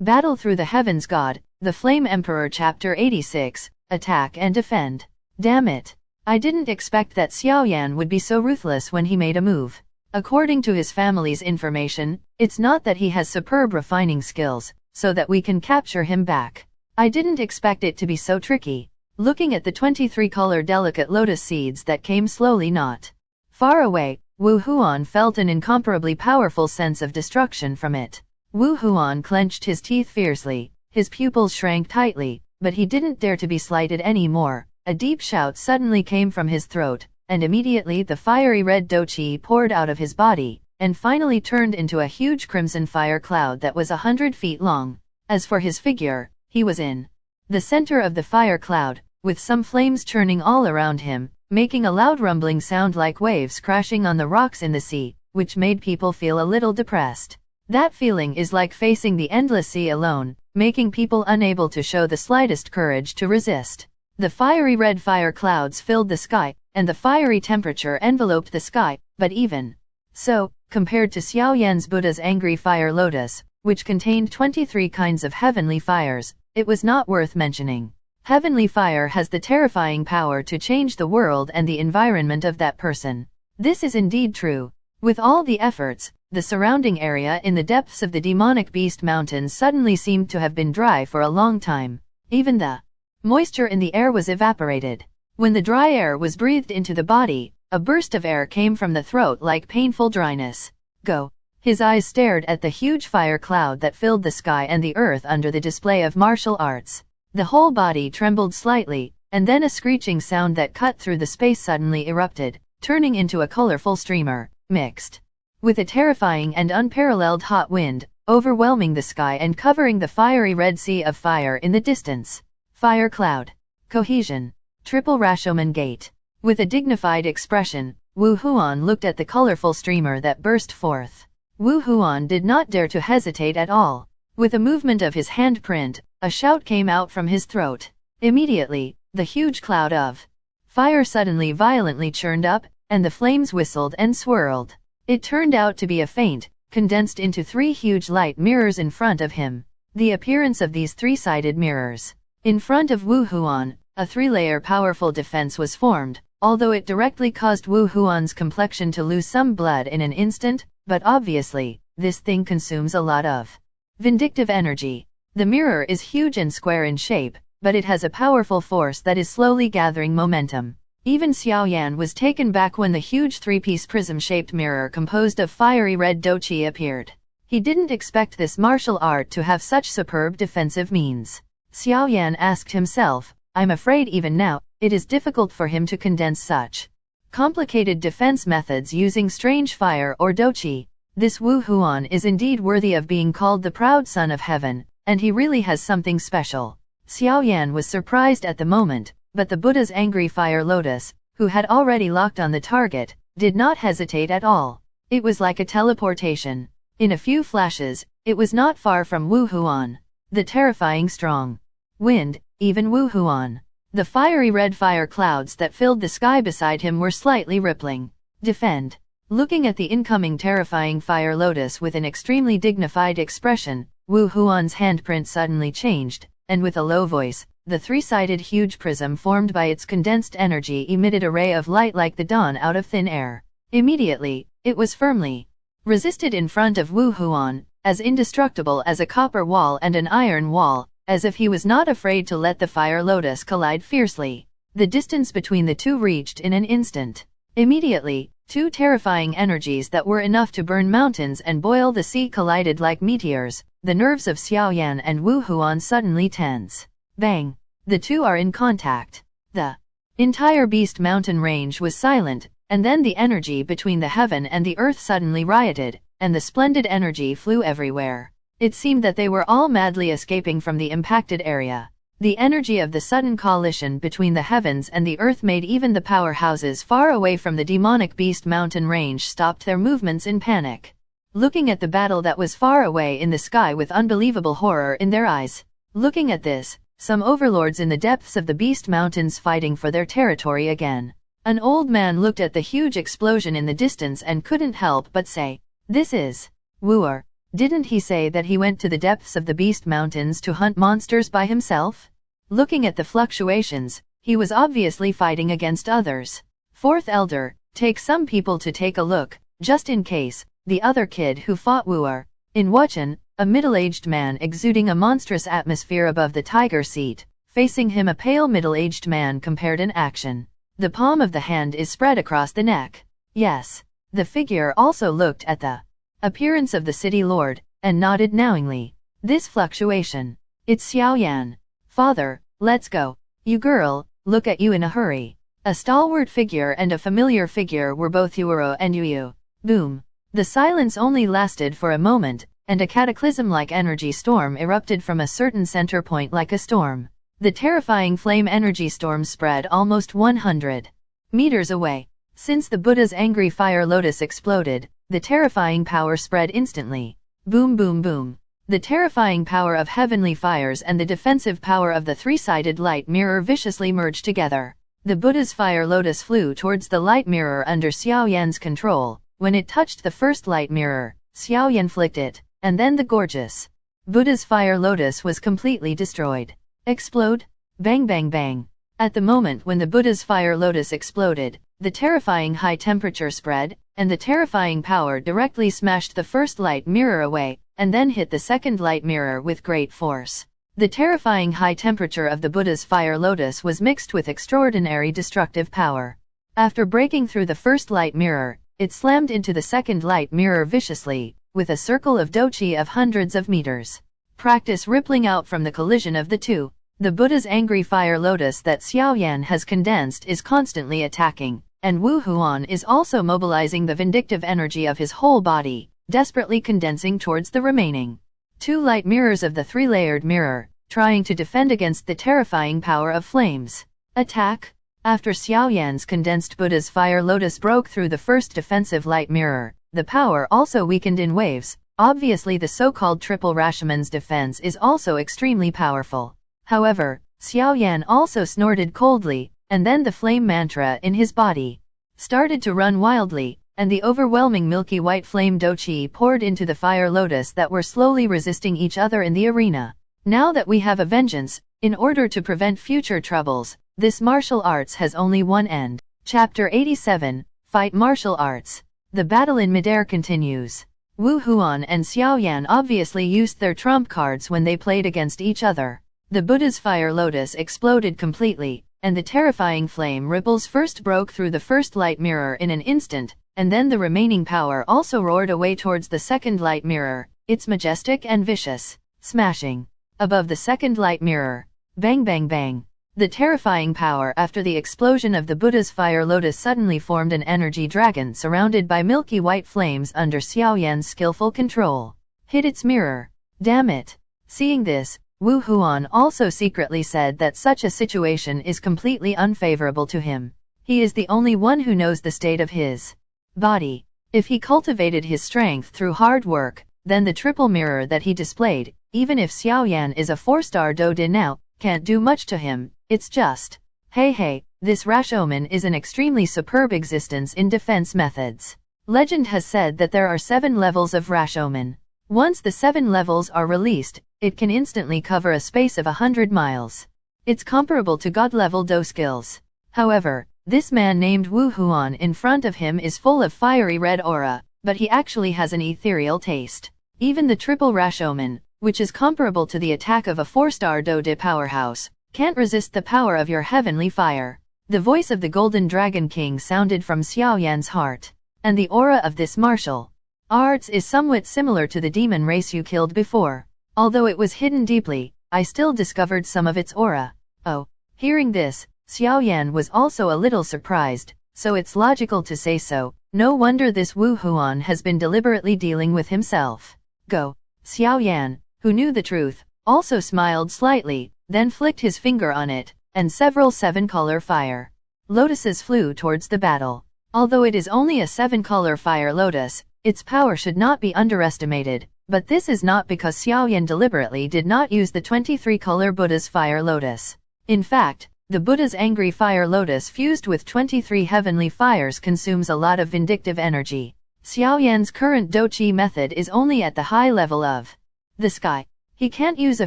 Battle Through the Heavens God, The Flame Emperor Chapter 86, Attack and Defend. Damn it. I didn't expect that Xiaoyan would be so ruthless when he made a move. According to his family's information, it's not that he has superb refining skills, so that we can capture him back. I didn't expect it to be so tricky. Looking at the 23-color delicate lotus seeds that came slowly not far away, Wu Huan felt an incomparably powerful sense of destruction from it. Wu Huan clenched his teeth fiercely, his pupils shrank tightly, but he didn't dare to be slighted anymore. A deep shout suddenly came from his throat, and immediately the fiery red douqi poured out of his body, and finally turned into a huge crimson fire cloud that was 100 feet long. As for his figure, he was in the center of the fire cloud, with some flames churning all around him, making a loud rumbling sound like waves crashing on the rocks in the sea, which made people feel a little depressed. That feeling is like facing the endless sea alone, making people unable to show the slightest courage to resist. The fiery red fire clouds filled the sky, and the fiery temperature enveloped the sky, but even so, compared to Xiaoyan's Buddha's angry fire lotus, which contained 23 kinds of heavenly fires, it was not worth mentioning. Heavenly fire has the terrifying power to change the world and the environment of that person. This is indeed true. With all the efforts, the surrounding area in the depths of the demonic beast mountains suddenly seemed to have been dry for a long time. Even the moisture in the air was evaporated. When the dry air was breathed into the body, a burst of air came from the throat like painful dryness. Go. His eyes stared at the huge fire cloud that filled the sky and the earth under the display of martial arts. The whole body trembled slightly, and then a screeching sound that cut through the space suddenly erupted, turning into a colorful streamer, mixed with a terrifying and unparalleled hot wind, overwhelming the sky and covering the fiery red sea of fire in the distance. Fire cloud. Cohesion. Triple Rashomon Gate. With a dignified expression, Wu Huan looked at the colorful streamer that burst forth. Wu Huan did not dare to hesitate at all. With a movement of his handprint, a shout came out from his throat. Immediately, the huge cloud of fire suddenly violently churned up, and the flames whistled and swirled. It turned out to be a feint, condensed into 3 huge light mirrors in front of him. The appearance of these 3-sided mirrors. In front of Wu Huan, a 3-layer powerful defense was formed, although it directly caused Wu Huan's complexion to lose some blood in an instant, but obviously, this thing consumes a lot of vindictive energy. The mirror is huge and square in shape, but it has a powerful force that is slowly gathering momentum. Even Xiaoyan was taken back when the huge 3-piece prism-shaped mirror composed of fiery red douqi appeared. He didn't expect this martial art to have such superb defensive means. Xiaoyan asked himself, I'm afraid even now, it is difficult for him to condense such complicated defense methods using strange fire or douqi. This Wu Huan is indeed worthy of being called the proud son of heaven, and he really has something special. Xiaoyan was surprised at the moment, but the Buddha's angry fire lotus, who had already locked on the target, did not hesitate at all. It was like a teleportation. In a few flashes, it was not far from Wu Huan. The terrifying strong wind, even Wu Huan. The fiery red fire clouds that filled the sky beside him were slightly rippling. Defend. Looking at the incoming terrifying fire lotus with an extremely dignified expression, Wu Huan's handprint suddenly changed, and with a low voice, the 3-sided huge prism formed by its condensed energy emitted a ray of light like the dawn out of thin air. Immediately, it was firmly resisted in front of Wu Huan, as indestructible as a copper wall and an iron wall, as if he was not afraid to let the fire lotus collide fiercely. The distance between the two reached in an instant. Immediately, 2 terrifying energies that were enough to burn mountains and boil the sea collided like meteors. The nerves of Xiaoyan and Wu Huan suddenly tense. Bang! The 2 are in contact. The entire beast mountain range was silent, and then the energy between the heaven and the earth suddenly rioted, and the splendid energy flew everywhere. It seemed that they were all madly escaping from the impacted area. The energy of the sudden collision between the heavens and the earth made even the powerhouses far away from the demonic beast mountain range stopped their movements in panic, looking at the battle that was far away in the sky with unbelievable horror in their eyes. Looking at this, some overlords in the depths of the beast mountains fighting for their territory again. An old man looked at the huge explosion in the distance and couldn't help but say, "This is war." Didn't he say that he went to the depths of the Beast Mountains to hunt monsters by himself? Looking at the fluctuations, he was obviously fighting against others. Fourth Elder, take some people to take a look, just in case. The other kid who fought Wuer. In Wuchen, a middle-aged man exuding a monstrous atmosphere above the tiger seat. Facing him a pale middle-aged man compared in action. The palm of the hand is spread across the neck. Yes. The figure also looked at the appearance of the city lord, and nodded knowingly. This fluctuation. It's Xiaoyan. Father, let's go. You girl, look at you in a hurry. A stalwart figure and a familiar figure were both Yuuro and Yuyu. Boom. The silence only lasted for a moment, and a cataclysm-like energy storm erupted from a certain center point like a storm. The terrifying flame energy storm spread almost 100 meters away. Since the Buddha's angry fire lotus exploded, the terrifying power spread instantly. Boom boom boom. The terrifying power of heavenly fires and the defensive power of the three-sided light mirror viciously merged together. The Buddha's fire lotus flew towards the light mirror under Xiaoyan's control. When it touched the first light mirror, Xiaoyan flicked it, and then the gorgeous Buddha's fire lotus was completely destroyed. Explode? Bang bang bang. At the moment when the Buddha's fire lotus exploded, the terrifying high temperature spread, and the terrifying power directly smashed the first light mirror away, and then hit the second light mirror with great force. The terrifying high temperature of the Buddha's fire lotus was mixed with extraordinary destructive power. After breaking through the first light mirror, it slammed into the second light mirror viciously, with a circle of doqi of hundreds of meters. Practice rippling out from the collision of the two. The Buddha's angry fire lotus that Xiaoyan has condensed is constantly attacking, and Wu Huan is also mobilizing the vindictive energy of his whole body, desperately condensing towards the remaining two light mirrors of the three-layered mirror, trying to defend against the terrifying power of flames. Attack! After Xiaoyan's condensed Buddha's fire lotus broke through the first defensive light mirror, the power also weakened in waves. Obviously the so-called triple Rashoman's defense is also extremely powerful. However, Xiaoyan also snorted coldly, and then the flame mantra in his body started to run wildly, and the overwhelming milky white flame doqi poured into the fire lotus that were slowly resisting each other in the arena. Now that we have a vengeance, in order to prevent future troubles, this martial arts has only one end. Chapter 87, Fight Martial Arts. The battle in midair continues. Wu Huan and Xiaoyan obviously used their trump cards when they played against each other. The Buddha's fire lotus exploded completely, and the terrifying flame ripples first broke through the first light mirror in an instant, and then the remaining power also roared away towards the second light mirror, its majestic and vicious smashing above the second light mirror. Bang bang bang. The terrifying power after the explosion of the Buddha's fire lotus suddenly formed an energy dragon surrounded by milky white flames under Xiaoyan's skillful control. Hit its mirror. Damn it. Seeing this, Wu Huan also secretly said that such a situation is completely unfavorable to him. He is the only one who knows the state of his body. If he cultivated his strength through hard work, then the triple mirror that he displayed, even if Xiaoyan is a 4-star Dode now, can't do much to him. It's just, hey, this Rashoman is an extremely superb existence in defense methods. Legend has said that there are 7 levels of Rashoman. Once the 7 levels are released, it can instantly cover a space of 100 miles. It's comparable to God-level Do skills. However, this man named Wu Huan in front of him is full of fiery red aura, but he actually has an ethereal taste. Even the triple Rashoman, which is comparable to the attack of a 4-star Dode powerhouse, can't resist the power of your heavenly fire. The voice of the Golden Dragon King sounded from Xiaoyan's heart. And the aura of this martial arts is somewhat similar to the demon race you killed before. Although it was hidden deeply, I still discovered some of its aura. Oh. Hearing this, Xiaoyan was also a little surprised, so it's logical to say so. No wonder this Wu Huan has been deliberately dealing with himself. Go. Xiaoyan, who knew the truth, also smiled slightly, then flicked his finger on it, and several 7-color fire lotuses flew towards the battle. Although it is only a 7-color fire lotus, its power should not be underestimated, but this is not because Xiaoyan deliberately did not use the 23-color Buddha's fire lotus. In fact, the Buddha's angry fire lotus fused with 23 heavenly fires consumes a lot of vindictive energy. Xiaoyan's current douqi method is only at the high level of the sky. He can't use a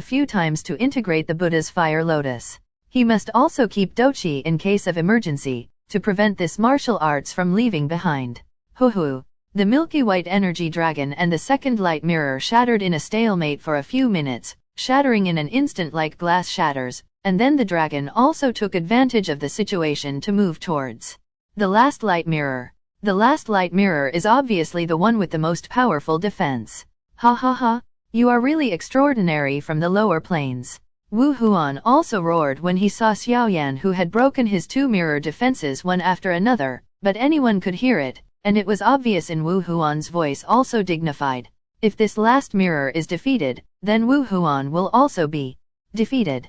few times to integrate the Buddha's fire lotus. He must also keep douqi in case of emergency, to prevent this martial arts from leaving behind. Hoo. The milky white energy dragon and the second light mirror shattered in a stalemate for a few minutes, shattering in an instant like glass shatters, and then the dragon also took advantage of the situation to move towards the last light mirror. The last light mirror is obviously the one with the most powerful defense. Ha. You are really extraordinary from the lower planes. Wu Huan also roared when he saw Xiaoyan, who had broken his two mirror defenses one after another, but anyone could hear it, and it was obvious in Wu Huan's voice, also dignified. If this last mirror is defeated, then Wu Huan will also be defeated.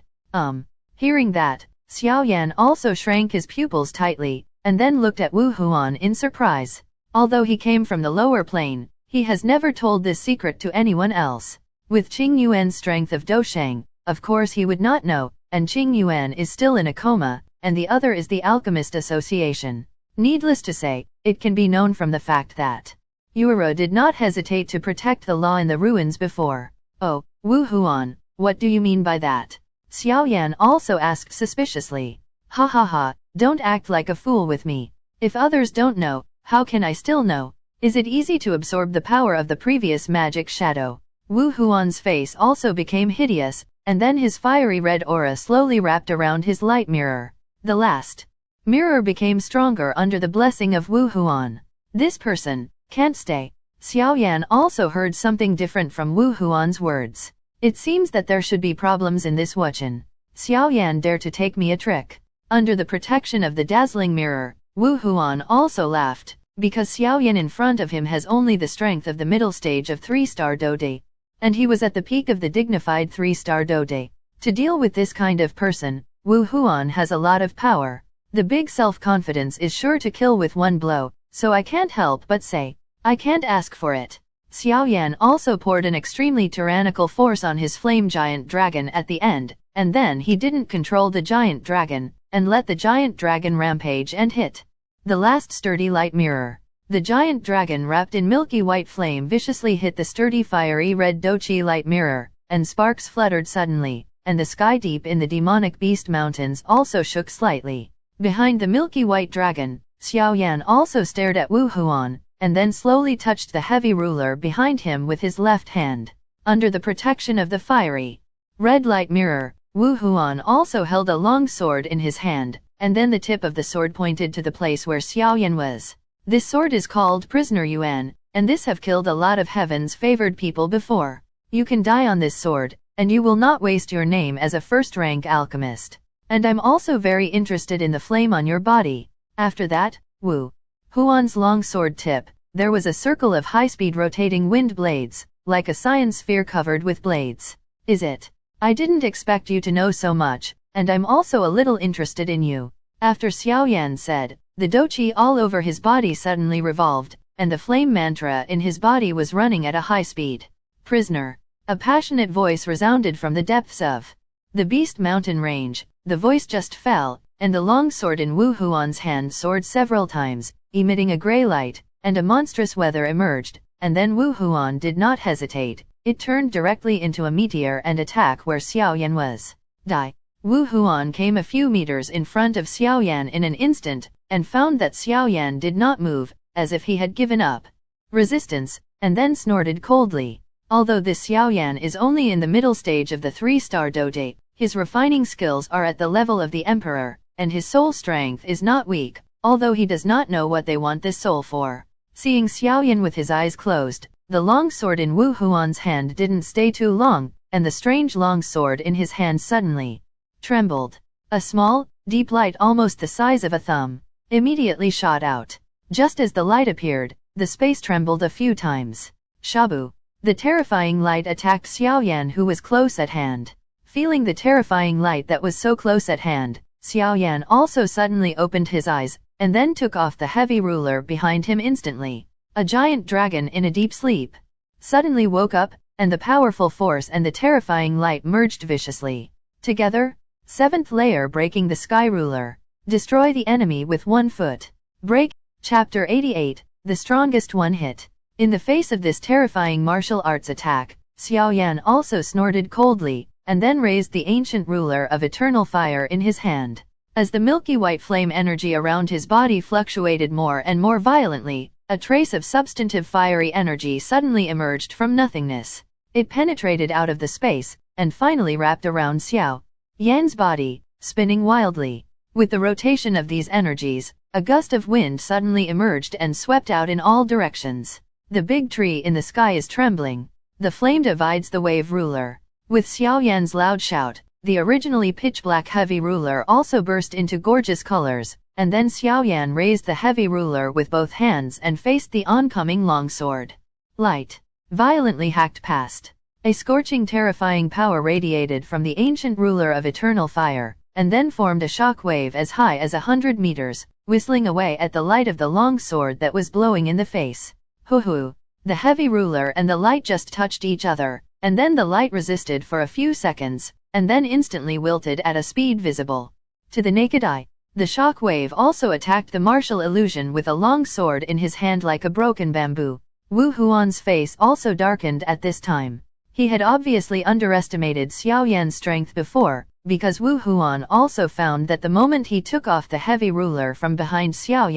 Hearing that, Xiaoyan also shrank his pupils tightly, and then looked at Wu Huan in surprise. Although he came from the lower plane, he has never told this secret to anyone else. With Qing Yuan's strength of Doushang, of course he would not know, and Qing Yuan is still in a coma, and the other is the Alchemist Association. Needless to say, it can be known from the fact that Yura did not hesitate to protect the law in the ruins before. Oh, Wu Huan, what do you mean by that? Xiaoyan also asked suspiciously. Ha, don't act like a fool with me. If others don't know, how can I still know? Is it easy to absorb the power of the previous magic shadow? Wu Huan's face also became hideous, and then his fiery red aura slowly wrapped around his light mirror. The last mirror became stronger under the blessing of Wu Huan. This person can't stay. Xiaoyan also heard something different from Wu Huan's words. It seems that there should be problems in this Wuchen. Xiaoyan dare to take me a trick. Under the protection of the dazzling mirror, Wu Huan also laughed, because Xiaoyan in front of him has only the strength of the middle stage of 3-star Dode, and he was at the peak of the dignified 3-star Dode. To deal with this kind of person, Wu Huan has a lot of power. The big self-confidence is sure to kill with one blow, so I can't help but say, I can't ask for it. Xiaoyan also poured an extremely tyrannical force on his flame giant dragon at the end, and then he didn't control the giant dragon, and let the giant dragon rampage and hit the last sturdy light mirror. The giant dragon wrapped in milky white flame viciously hit the sturdy fiery red Douqi light mirror, and sparks fluttered suddenly, and the sky deep in the demonic beast mountains also shook slightly. Behind the milky white dragon, Xiaoyan also stared at Wu Huan, and then slowly touched the heavy ruler behind him with his left hand. Under the protection of the fiery red light mirror, Wu Huan also held a long sword in his hand, and then the tip of the sword pointed to the place where Xiaoyan was. This sword is called Prisoner Yuan, and this have killed a lot of heaven's favored people before. You can die on this sword, and you will not waste your name as a first-rank alchemist. And I'm also very interested in the flame on your body. After that, Wu Huan's long sword tip, there was a circle of high-speed rotating wind blades, like a science sphere covered with blades. Is it? I didn't expect you to know so much, and I'm also a little interested in you. After Xiaoyan said, the Douqi all over his body suddenly revolved, and the flame mantra in his body was running at a high speed. Prisoner. A passionate voice resounded from the depths of the Beast Mountain range. The voice just fell, and the long sword in Wu Huan's hand soared several times, emitting a gray light, and a monstrous weather emerged, and then Wu Huan did not hesitate. It turned directly into a meteor and attack where Xiaoyan was. Die. Wu Huan came a few meters in front of Xiaoyan in an instant, and found that Xiaoyan did not move, as if he had given up resistance, and then snorted coldly. Although this Xiaoyan is only in the middle stage of the 3-star Dode, his refining skills are at the level of the Emperor, and his soul strength is not weak, although he does not know what they want this soul for. Seeing Xiaoyan with his eyes closed, the long sword in Wu Huan's hand didn't stay too long, and the strange long sword in his hand suddenly trembled. A small, deep light almost the size of a thumb immediately shot out. Just as the light appeared, the space trembled a few times. Shabu. The terrifying light attacked Xiaoyan, who was close at hand. Feeling the terrifying light that was so close at hand, Xiaoyan also suddenly opened his eyes, and then took off the heavy ruler behind him instantly. A giant dragon in a deep sleep suddenly woke up, and the powerful force and the terrifying light merged viciously together. 7th layer breaking the sky ruler. Destroy the enemy with 1 foot. Break. Chapter 88. the strongest one hit. In the face of this terrifying martial arts attack, Xiaoyan also snorted coldly, and then raised the ancient ruler of eternal fire in his hand. As the milky white flame energy around his body fluctuated more and more violently, a trace of substantive fiery energy suddenly emerged from nothingness. It penetrated out of the space, and finally wrapped around Xiao Yan's body, spinning wildly. With the rotation of these energies, a gust of wind suddenly emerged and swept out in all directions. The big tree in the sky is trembling. The flame divides the wave ruler. With Xiao Yan's loud shout, the originally pitch-black heavy ruler also burst into gorgeous colors, and then Xiao Yan raised the heavy ruler with both hands and faced the oncoming longsword. Light violently hacked past. A scorching, terrifying power radiated from the ancient ruler of eternal fire, and then formed a shock wave as high as 100 meters, whistling away at the light of the longsword that was blowing in the face. Hoo-hoo! The heavy ruler and the light just touched each other, and then the light resisted for a few seconds, and then instantly wilted at a speed visible to the naked eye. The shock wave also attacked the martial illusion with a long sword in his hand like a broken bamboo. Wu Huan's face also darkened at this time. He had obviously underestimated Xiao Yan's strength before, because Wu Huan also found that the moment he took off the heavy ruler from behind Xiao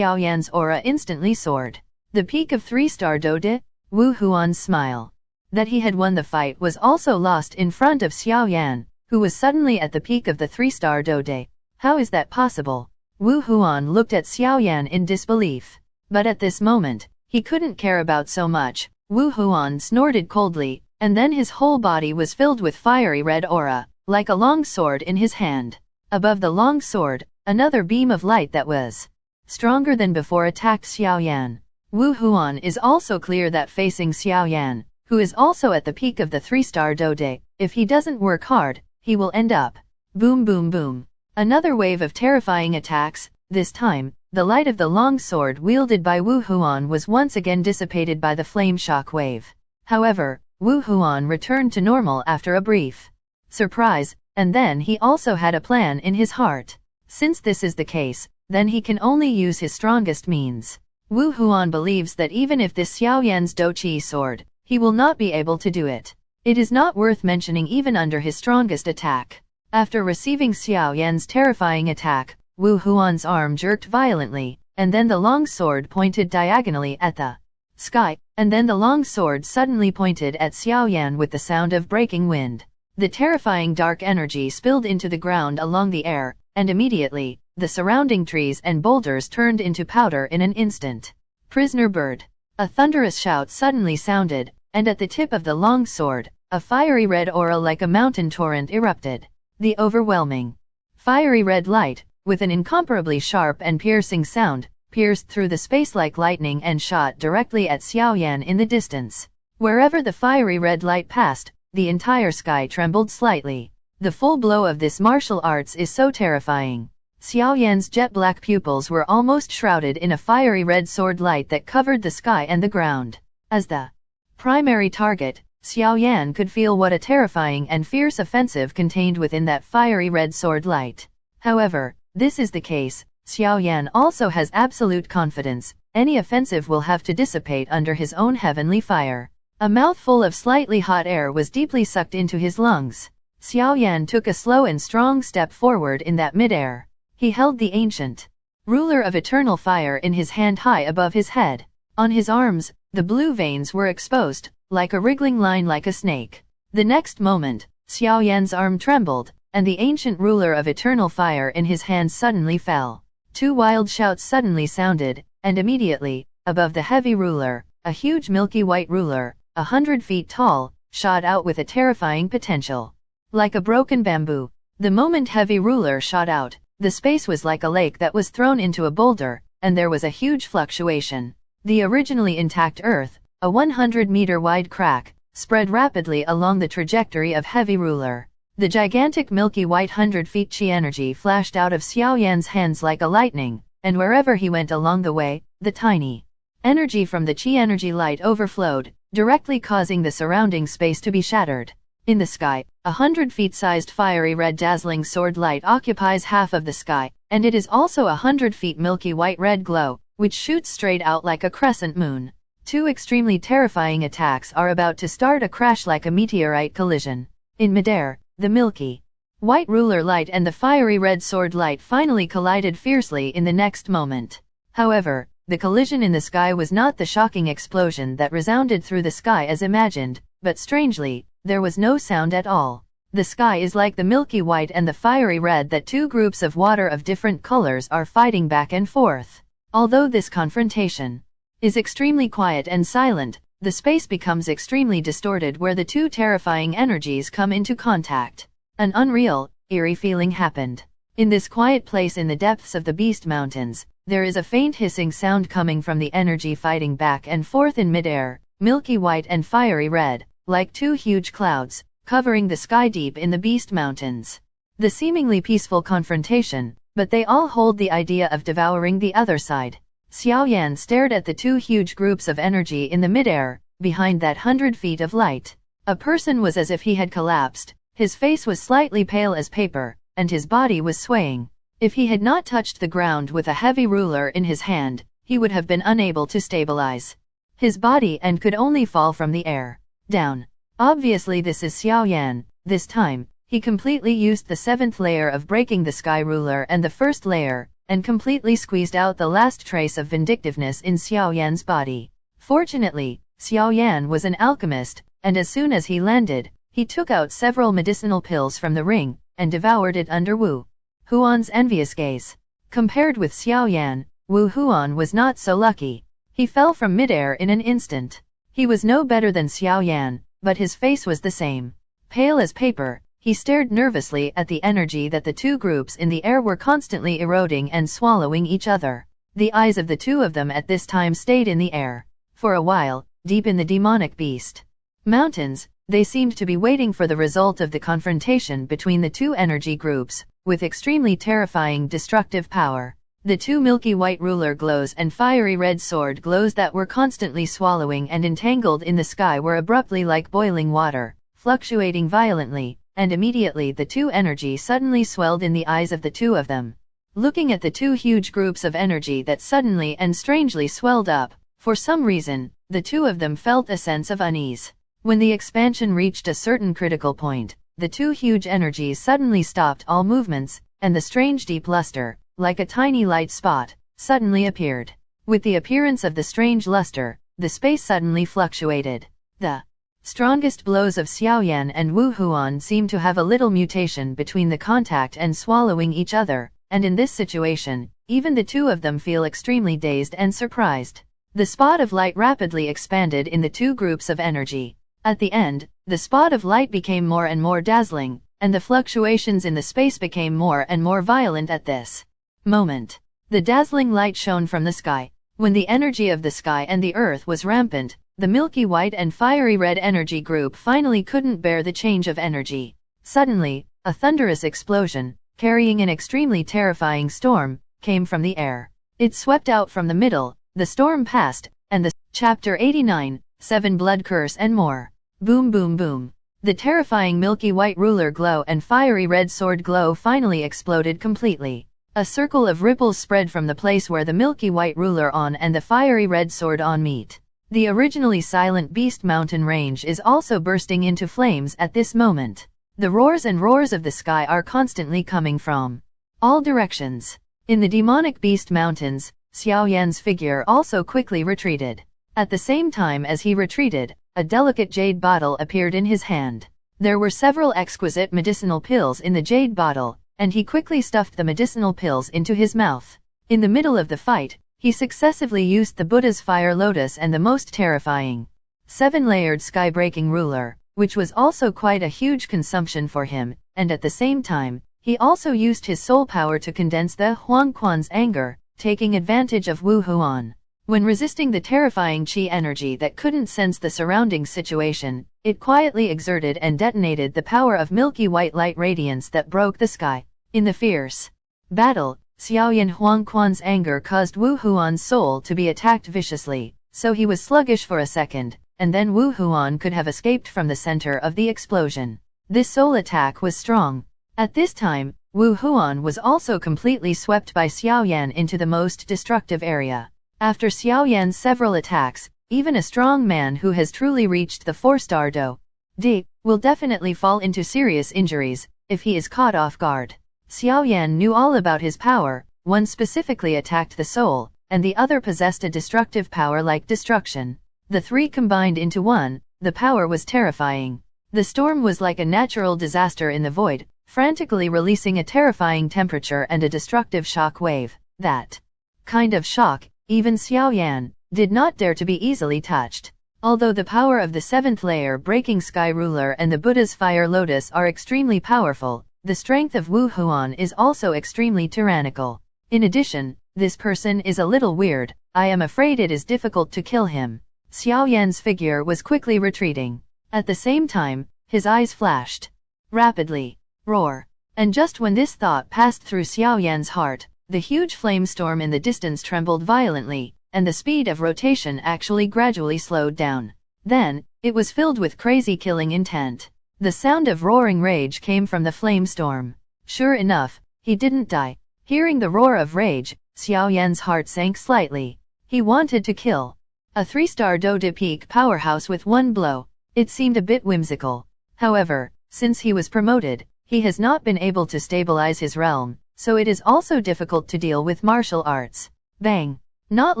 Yan's aura instantly soared. The peak of 3-star Dode? Wu Huan's smile. That he had won the fight was also lost in front of Xiao Yan, who was suddenly at the peak of the 3-star Dode. How is that possible? Wu Huan looked at Xiao Yan in disbelief. But at this moment, he couldn't care about so much. Wu Huan snorted coldly, and then his whole body was filled with fiery red aura, like a long sword in his hand. Above the long sword, another beam of light that was stronger than before attacked Xiao Yan. Wu Huan is also clear that facing Xiao Yan, who is also at the peak of the 3-star Dode, if he doesn't work hard, he will end up. Boom boom boom. Another wave of terrifying attacks. This time, the light of the long sword wielded by Wu Huan was once again dissipated by the flame shock wave. However, Wu Huan returned to normal after a brief surprise, and then he also had a plan in his heart. Since this is the case, then he can only use his strongest means. Wu Huan believes that even if this Xiao Yan's Douqi sword, he will not be able to do it. It is not worth mentioning even under his strongest attack. After receiving Xiao Yan's terrifying attack, Wu Huan's arm jerked violently, and then the long sword pointed diagonally at the sky, and then the long sword suddenly pointed at Xiao Yan with the sound of breaking wind. The terrifying dark energy spilled into the ground along the air, and immediately, the surrounding trees and boulders turned into powder in an instant. Prisoner bird. A thunderous shout suddenly sounded, and at the tip of the long sword, a fiery red aura like a mountain torrent erupted. The overwhelming, fiery red light, with an incomparably sharp and piercing sound, pierced through the space like lightning and shot directly at Xiao Yan in the distance. Wherever the fiery red light passed, the entire sky trembled slightly. The full blow of this martial arts is so terrifying. Xiao Yan's jet-black pupils were almost shrouded in a fiery red sword light that covered the sky and the ground. As the primary target, Xiao Yan could feel what a terrifying and fierce offensive contained within that fiery red sword light. However, this is the case, Xiao Yan also has absolute confidence. Any offensive will have to dissipate under his own heavenly fire. A mouthful of slightly hot air was deeply sucked into his lungs. Xiao Yan took a slow and strong step forward in that mid-air. He held the ancient ruler of eternal fire in his hand high above his head. On his arms, the blue veins were exposed, like a wriggling line like a snake. The next moment, Xiao Yan's arm trembled, and the ancient ruler of eternal fire in his hand suddenly fell. Two wild shouts suddenly sounded, and immediately, above the heavy ruler, a huge milky white ruler, 100 feet tall, shot out with a terrifying potential. Like a broken bamboo. The moment heavy ruler shot out, the space was like a lake that was thrown into a boulder, and there was a huge fluctuation. The originally intact earth, a 100-meter wide crack, spread rapidly along the trajectory of heavy ruler. The gigantic milky white 100 feet chi energy flashed out of Xiao Yan's hands like a lightning, and wherever he went along the way, the tiny energy from the chi energy light overflowed, directly causing the surrounding space to be shattered. In the sky, 100 feet-sized fiery red dazzling sword light occupies half of the sky, and it is also 100 feet milky white red glow, which shoots straight out like a crescent moon. Two extremely terrifying attacks are about to start, a crash like a meteorite collision. In midair, the milky white ruler light and the fiery red sword light finally collided fiercely in the next moment. However, the collision in the sky was not the shocking explosion that resounded through the sky as imagined, but strangely, there was no sound at all. The sky is like the milky white and the fiery red that two groups of water of different colors are fighting back and forth. Although this confrontation is extremely quiet and silent, the space becomes extremely distorted where the two terrifying energies come into contact. An unreal, eerie feeling happened. In this quiet place in the depths of the Beast Mountains, there is a faint hissing sound coming from the energy fighting back and forth in midair, milky white and fiery red, like two huge clouds, covering the sky deep in the Beast Mountains. The seemingly peaceful confrontation, but they all hold the idea of devouring the other side. Xiao Yan stared at the two huge groups of energy in the midair, behind that 100 feet of light. A person was as if he had collapsed, his face was slightly pale as paper, and his body was swaying. If he had not touched the ground with a heavy ruler in his hand, he would have been unable to stabilize his body and could only fall from the air down. Obviously this is Xiao Yan. This time, he completely used the 7th layer of breaking the sky ruler and the 1st layer, and completely squeezed out the last trace of vindictiveness in Xiao Yan's body. Fortunately, Xiao Yan was an alchemist, and as soon as he landed, he took out several medicinal pills from the ring, and devoured it under Wu Huan's envious gaze. Compared with Xiao Yan, Wu Huan was not so lucky. He fell from midair in an instant. He was no better than Xiao Yan, but his face was the same. Pale as paper, he stared nervously at the energy that the two groups in the air were constantly eroding and swallowing each other. The eyes of the two of them at this time stayed in the air. For a while, deep in the demonic Beast Mountains, they seemed to be waiting for the result of the confrontation between the two energy groups, with extremely terrifying destructive power. The two milky white ruler glows and fiery red sword glows that were constantly swallowing and entangled in the sky were abruptly like boiling water, fluctuating violently, and immediately the two energy suddenly swelled in the eyes of the two of them. Looking at the two huge groups of energy that suddenly and strangely swelled up, for some reason, the two of them felt a sense of unease. When the expansion reached a certain critical point, the two huge energies suddenly stopped all movements, and the strange deep luster, like a tiny light spot, suddenly appeared. With the appearance of the strange luster, the space suddenly fluctuated. The strongest blows of Xiao Yan and Wu Huan seemed to have a little mutation between the contact and swallowing each other, and in this situation, even the two of them feel extremely dazed and surprised. The spot of light rapidly expanded in the two groups of energy. At the end, the spot of light became more and more dazzling, and the fluctuations in the space became more and more violent at this moment. The dazzling light shone from the sky. When the energy of the sky and the earth was rampant, the milky white and fiery red energy group finally couldn't bear the change of energy. Suddenly, a thunderous explosion, carrying an extremely terrifying storm, came from the air. It swept out from the middle, the storm passed, and the Chapter 89, 7 Blood Curse and more. Boom boom boom. The terrifying milky white ruler glow and fiery red sword glow finally exploded completely. A circle of ripples spread from the place where the milky white ruler on and the fiery red sword on meet. The originally silent Beast Mountain range is also bursting into flames at this moment. The roars and roars of the sky are constantly coming from all directions. In the demonic Beast Mountains, Xiao Yan's figure also quickly retreated. At the same time as he retreated, a delicate jade bottle appeared in his hand. There were several exquisite medicinal pills in the jade bottle, and he quickly stuffed the medicinal pills into his mouth. In the middle of the fight, he successively used the Buddha's fire lotus and the most terrifying 7-layered sky-breaking ruler, which was also quite a huge consumption for him, and at the same time, he also used his soul power to condense the Huangquan's anger, taking advantage of Wu Huan. When resisting the terrifying qi energy that couldn't sense the surrounding situation, it quietly exerted and detonated the power of milky white light radiance that broke the sky. In the fierce battle, Xiao Yan Huangquan's anger caused Wu Huan's soul to be attacked viciously, so he was sluggish for a second, and then Wu Huan could have escaped from the center of the explosion. This soul attack was strong. At this time, Wu Huan was also completely swept by Xiao Yan into the most destructive area. After Xiaoyan's several attacks, even a strong man who has truly reached the 4-star DO.D will definitely fall into serious injuries if he is caught off guard. Xiaoyan knew all about his power. One specifically attacked the soul, and the other possessed a destructive power like destruction. The three combined into one. The power was terrifying. The storm was like a natural disaster in the void, frantically releasing a terrifying temperature and a destructive shock wave. That kind of shock, even Xiaoyan did not dare to be easily touched. Although the power of the 7th layer Breaking Sky Ruler and the Buddha's Fire Lotus are extremely powerful, the strength of Wu Huan is also extremely tyrannical. In addition, this person is a little weird. I am afraid it is difficult to kill him. Xiaoyan's figure was quickly retreating. At the same time, his eyes flashed rapidly. Roar! And just when this thought passed through Xiaoyan's heart, the huge flame storm in the distance trembled violently, and the speed of rotation actually gradually slowed down. Then, it was filled with crazy killing intent. The sound of roaring rage came from the flame storm. Sure enough, he didn't die. Hearing the roar of rage, Xiaoyan's heart sank slightly. He wanted to kill a 3-star Do-De peak powerhouse with one blow. It seemed a bit whimsical. However, since he was promoted, he has not been able to stabilize his realm, so it is also difficult to deal with martial arts. Bang! Not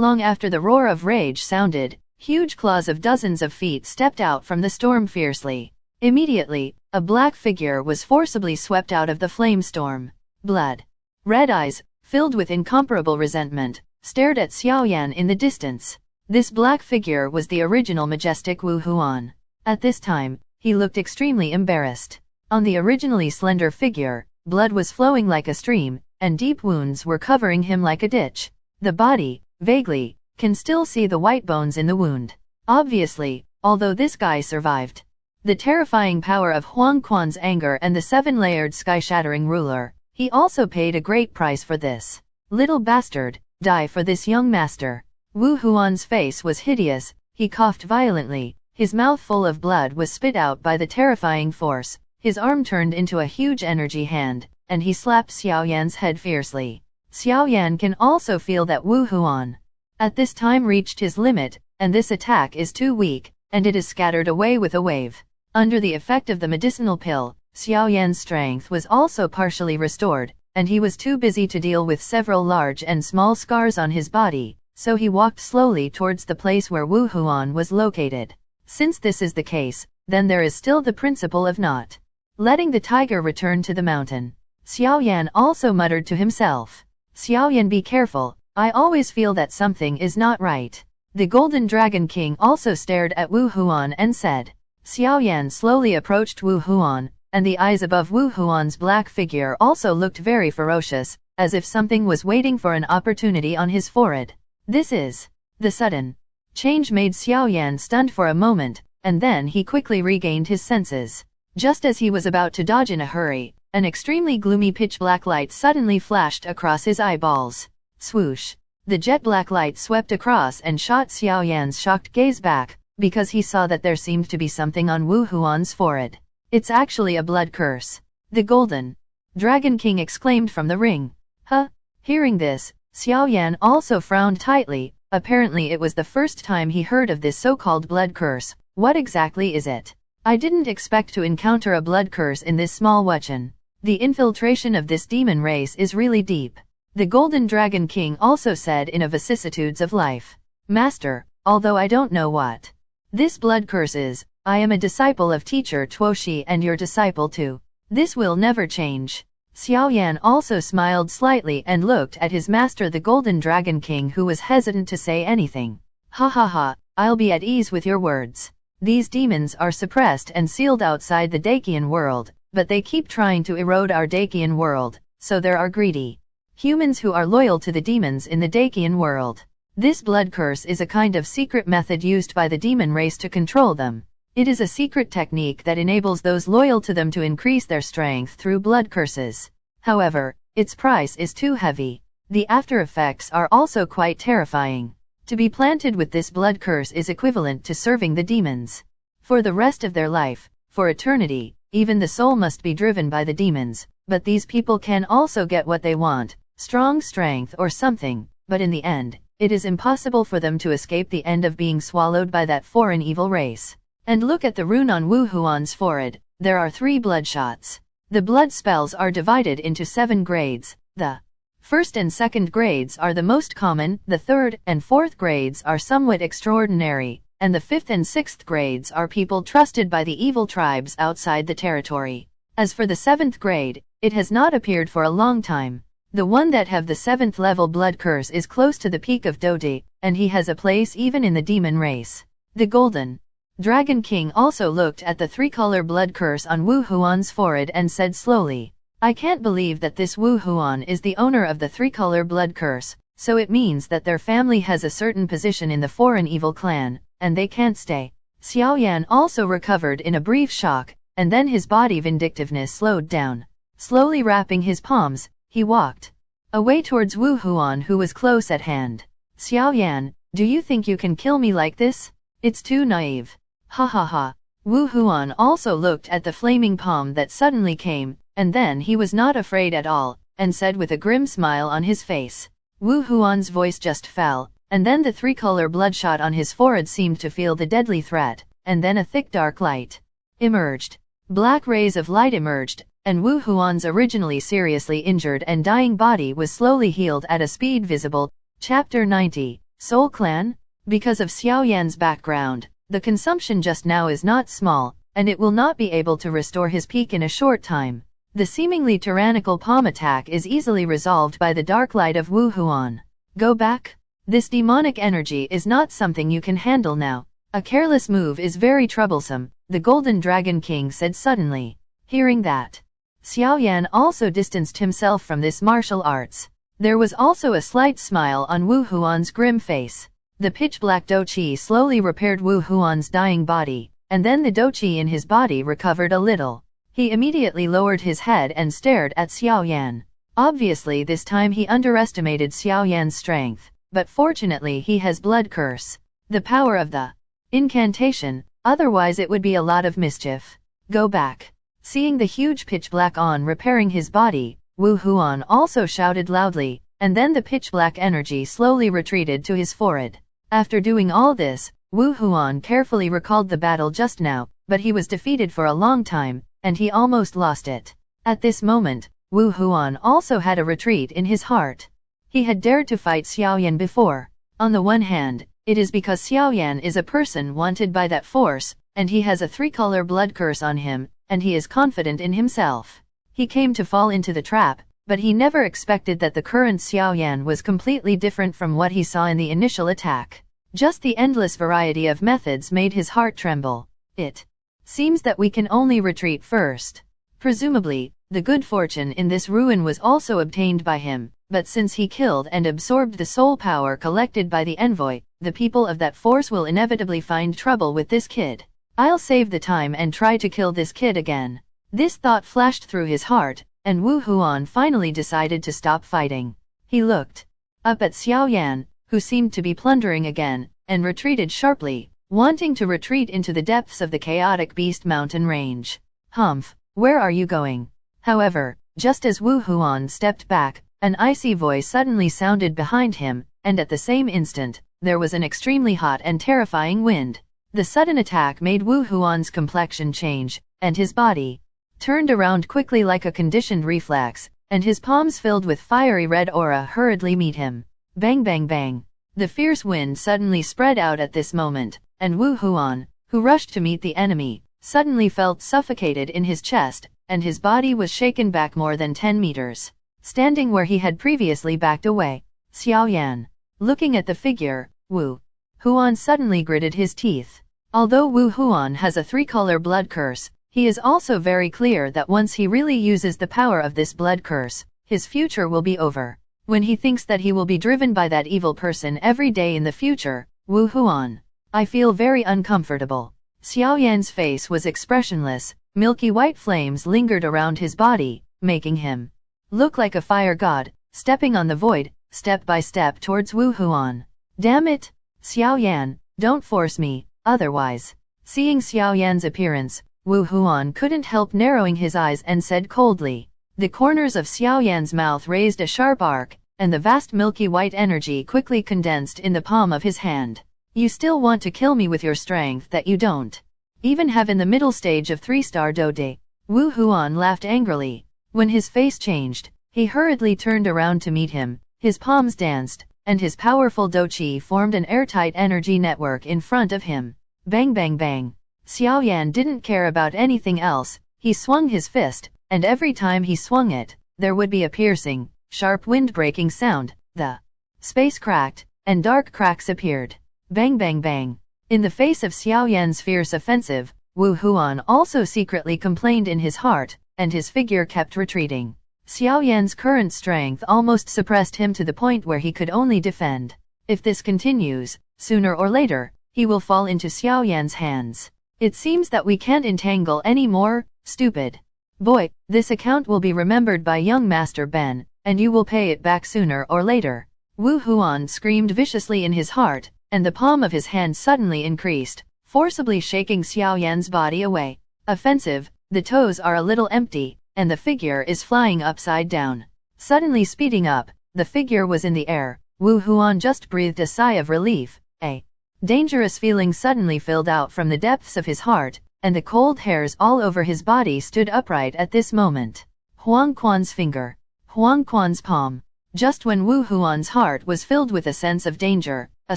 long after the roar of rage sounded, huge claws of dozens of feet stepped out from the storm fiercely. Immediately, a black figure was forcibly swept out of the flame storm. Blood. Red eyes, filled with incomparable resentment, stared at Xiaoyan in the distance. This black figure was the original majestic Wu Huan. At this time, he looked extremely embarrassed. On the originally slender figure, blood was flowing like a stream, and deep wounds were covering him like a ditch. The body, vaguely, can still see the white bones in the wound. Obviously, although this guy survived the terrifying power of Huang Quan's anger and the 7-layered sky-shattering ruler, he also paid a great price for this. Little bastard, die for this young master. Wu Huan's face was hideous. He coughed violently. His mouth full of blood was spit out by the terrifying force. His arm turned into a huge energy hand, and he slapped Xiaoyan's head fiercely. Xiaoyan can also feel that Wu Huan at this time reached his limit, and this attack is too weak, and it is scattered away with a wave. Under the effect of the medicinal pill, Xiaoyan's strength was also partially restored, and he was too busy to deal with several large and small scars on his body, so he walked slowly towards the place where Wu Huan was located. Since this is the case, then there is still the principle of not letting the tiger return to the mountain. Xiaoyan also muttered to himself. Xiaoyan, be careful, I always feel that something is not right. The Golden Dragon King also stared at Wu Huan and said. Xiaoyan slowly approached Wu Huan, and the eyes above Wu Huan's black figure also looked very ferocious, as if something was waiting for an opportunity on his forehead. This is the sudden change made Xiaoyan stunned for a moment, and then he quickly regained his senses. Just as he was about to dodge in a hurry, an extremely gloomy pitch-black light suddenly flashed across his eyeballs. Swoosh! The jet-black light swept across and shot Xiaoyan's shocked gaze back, because he saw that there seemed to be something on Wu Huan's forehead. It's actually a blood curse. The Golden Dragon King exclaimed from the ring. Huh? Hearing this, Xiaoyan also frowned tightly. Apparently it was the first time he heard of this so-called blood curse. What exactly is it? I didn't expect to encounter a blood curse in this small weapon. The infiltration of this demon race is really deep. The Golden Dragon King also said in a vicissitudes of life. Master, although I don't know what this blood curse is, I am a disciple of teacher Tuoshi and your disciple too. This will never change. Xiaoyan also smiled slightly and looked at his master the Golden Dragon King, who was hesitant to say anything. Ha ha ha, I'll be at ease with your words. These demons are suppressed and sealed outside the Dakian world, but they keep trying to erode our Dakian world, so there are greedy humans who are loyal to the demons in the Dakian world. This blood curse is a kind of secret method used by the demon race to control them. It is a secret technique that enables those loyal to them to increase their strength through blood curses. However, its price is too heavy. The after effects are also quite terrifying. To be planted with this blood curse is equivalent to serving the demons for the rest of their life, for eternity. Even the soul must be driven by the demons, but these people can also get what they want, strong strength or something, but in the end, it is impossible for them to escape the end of being swallowed by that foreign evil race. And look at the rune on Wu Huan's forehead, there are 3 bloodshots. The blood spells are divided into 7 grades. The first and second grades are the most common, the third and fourth grades are somewhat extraordinary, and the fifth and sixth grades are people trusted by the evil tribes outside the territory. As for the 7th grade, it has not appeared for a long time. The one that have the 7th level blood curse is close to the peak of Dodi, and he has a place even in the demon race. The Golden Dragon King also looked at the 3-color blood curse on Wu Huan's forehead and said slowly, I can't believe that this Wu Huan is the owner of the 3-color blood curse, so it means that their family has a certain position in the foreign evil clan, and they can't stay. Xiao Yan also recovered in a brief shock, and then his body vindictiveness slowed down. Slowly wrapping his palms, he walked away towards Wu Huan, who was close at hand. Xiao Yan, do you think you can kill me like this? It's too naive. Ha ha ha. Wu Huan also looked at the flaming palm that suddenly came, and then he was not afraid at all, and said with a grim smile on his face. Wu Huan's voice just fell, and then the 3-color bloodshot on his forehead seemed to feel the deadly threat, and then a thick dark light emerged. Black rays of light emerged, and Wu Huan's originally seriously injured and dying body was slowly healed at a speed visible. Chapter 90, Soul Clan? Because of Xiao Yan's background, the consumption just now is not small, and it will not be able to restore his peak in a short time. The seemingly tyrannical palm attack is easily resolved by the dark light of Wu Huan. Go back? This demonic energy is not something you can handle now. A careless move is very troublesome, the Golden Dragon King said suddenly. Hearing that, Xiao Yan also distanced himself from this martial arts. There was also a slight smile on Wu Huan's grim face. The pitch-black douqi slowly repaired Wu Huan's dying body, and then the douqi in his body recovered a little. He immediately lowered his head and stared at Xiao Yan. Obviously this time he underestimated Xiao Yan's strength, but fortunately he has blood curse. The power of the incantation, otherwise it would be a lot of mischief. Go back. Seeing the huge pitch-black on repairing his body, Wu Huan also shouted loudly, and then the pitch-black energy slowly retreated to his forehead. After doing all this, Wu Huan carefully recalled the battle just now, but he was defeated for a long time, and he almost lost it. At this moment, Wu Huan also had a retreat in his heart. He had dared to fight Xiao Yan before. On the one hand, it is because Xiao Yan is a person wanted by that force, and he has a 3-color blood curse on him, and he is confident in himself. He came to fall into the trap, but he never expected that the current Xiao Yan was completely different from what he saw in the initial attack. Just the endless variety of methods made his heart tremble. It seems that we can only retreat first. Presumably, the good fortune in this ruin was also obtained by him, but since he killed and absorbed the soul power collected by the envoy, the people of that force will inevitably find trouble with this kid. I'll save the time and try to kill this kid again. This thought flashed through his heart, and Wu Huan finally decided to stop fighting. He looked up at Xiao Yan, who seemed to be plundering again, and retreated sharply, wanting to retreat into the depths of the chaotic beast mountain range. Humph, where are you going? However, just as Wu Huan stepped back, an icy voice suddenly sounded behind him, and at the same instant, there was an extremely hot and terrifying wind. The sudden attack made Wu Huan's complexion change, and his body turned around quickly like a conditioned reflex, and his palms filled with fiery red aura hurriedly meet him. Bang bang bang. The fierce wind suddenly spread out at this moment, and Wu Huan, who rushed to meet the enemy, suddenly felt suffocated in his chest, and his body was shaken back more than 10 meters. Standing where he had previously backed away, Xiao Yan, looking at the figure, Wu Huan suddenly gritted his teeth. Although Wu Huan has a 3-color blood curse, he is also very clear that once he really uses the power of this blood curse, his future will be over. When he thinks that he will be driven by that evil person every day in the future, Wu Huan, I feel very uncomfortable. Xiao Yan's face was expressionless, milky white flames lingered around his body, making him look like a fire god, stepping on the void, step by step towards Wu Huan. Damn it! Xiao Yan, don't force me, otherwise. Seeing Xiao Yan's appearance, Wu Huan couldn't help narrowing his eyes and said coldly. The corners of Xiao Yan's mouth raised a sharp arc, and the vast milky white energy quickly condensed in the palm of his hand. You still want to kill me with your strength that you don't even have in the middle stage of 3-star Dode. Wu Huan laughed angrily. When his face changed, he hurriedly turned around to meet him, his palms danced, and his powerful Doqi formed an airtight energy network in front of him. Bang bang bang. Xiaoyan didn't care about anything else, he swung his fist, and every time he swung it, there would be a piercing, sharp wind-breaking sound, the space cracked, and dark cracks appeared. Bang bang bang. In the face of Xiaoyan's fierce offensive, Wu Huan also secretly complained in his heart, and his figure kept retreating. Xiaoyan's current strength almost suppressed him to the point where he could only defend. If this continues, sooner or later, he will fall into Xiaoyan's hands. It seems that we can't entangle any more, stupid boy. This account will be remembered by young Master Ben, and you will pay it back sooner or later. Wu Huan screamed viciously in his heart, and the palm of his hand suddenly increased, forcibly shaking Xiaoyan's body away. Offensive, the toes are a little empty, and the figure is flying upside down. Suddenly speeding up, the figure was in the air. Wu Huan just breathed a sigh of relief. A dangerous feeling suddenly filled out from the depths of his heart, and the cold hairs all over his body stood upright at this moment. Huang Quan's finger. Huang Quan's palm. Just when Wu Huan's heart was filled with a sense of danger, a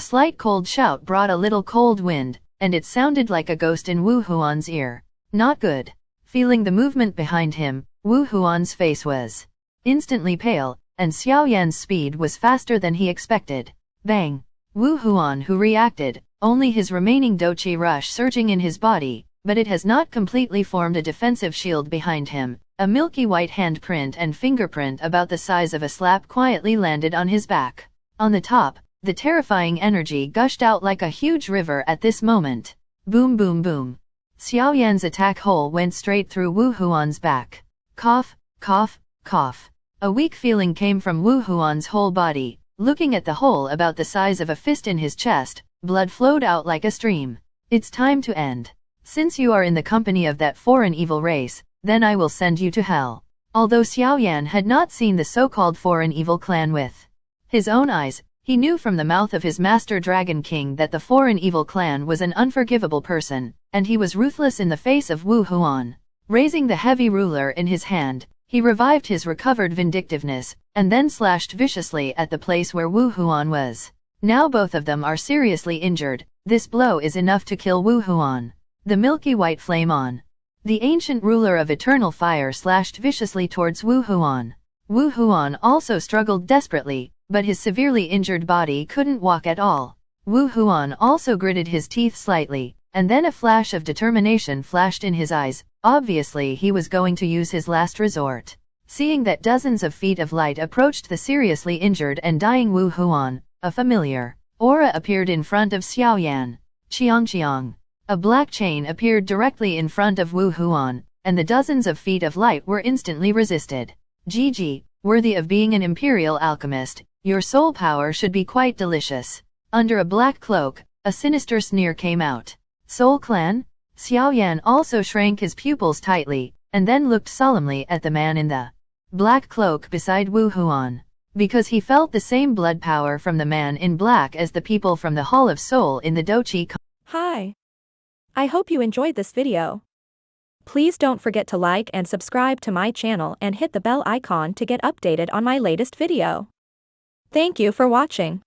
slight cold shout brought a little cold wind, and it sounded like a ghost in Wu Huan's ear. Not good. Feeling the movement behind him, Wu Huan's face was instantly pale, and Xiaoyan's speed was faster than he expected. Bang! Wu Huan who reacted, only his remaining Doqi rush surging in his body, but it has not completely formed a defensive shield behind him. A milky white handprint and fingerprint about the size of a slap quietly landed on his back. On the top, the terrifying energy gushed out like a huge river at this moment. Boom boom boom. Xiaoyan's attack hole went straight through Wu Huan's back. Cough, cough, cough. A weak feeling came from Wu Huan's whole body. Looking at the hole about the size of a fist in his chest, blood flowed out like a stream. It's time to end. Since you are in the company of that foreign evil race, then I will send you to hell. Although Xiaoyan had not seen the so-called foreign evil clan with his own eyes, he knew from the mouth of his master Dragon King that the foreign evil clan was an unforgivable person, and he was ruthless in the face of Wu Huan. Raising the heavy ruler in his hand, he revived his recovered vindictiveness, and then slashed viciously at the place where Wu Huan was. Now both of them are seriously injured. This blow is enough to kill Wu Huan. The milky white flame on. The ancient ruler of eternal fire slashed viciously towards Wu Huan. Wu Huan also struggled desperately, but his severely injured body couldn't walk at all. Wu Huan also gritted his teeth slightly, and then a flash of determination flashed in his eyes. Obviously he was going to use his last resort. Seeing that dozens of feet of light approached the seriously injured and dying Wu Huan, a familiar aura appeared in front of Xiaoyan. Qiang. A black chain appeared directly in front of Wu Huan, and the dozens of feet of light were instantly resisted. GG, worthy of being an imperial alchemist, your soul power should be quite delicious. Under a black cloak, a sinister sneer came out. Soul Clan? Xiaoyan also shrank his pupils tightly, and then looked solemnly at the man in the black cloak beside Wu Huan. Because he felt the same blood power from the man in black as the people from the Hall of Soul in the Doqi. Hi. I hope you enjoyed this video. Please don't forget to like and subscribe to my channel and hit the bell icon to get updated on my latest video. Thank you for watching.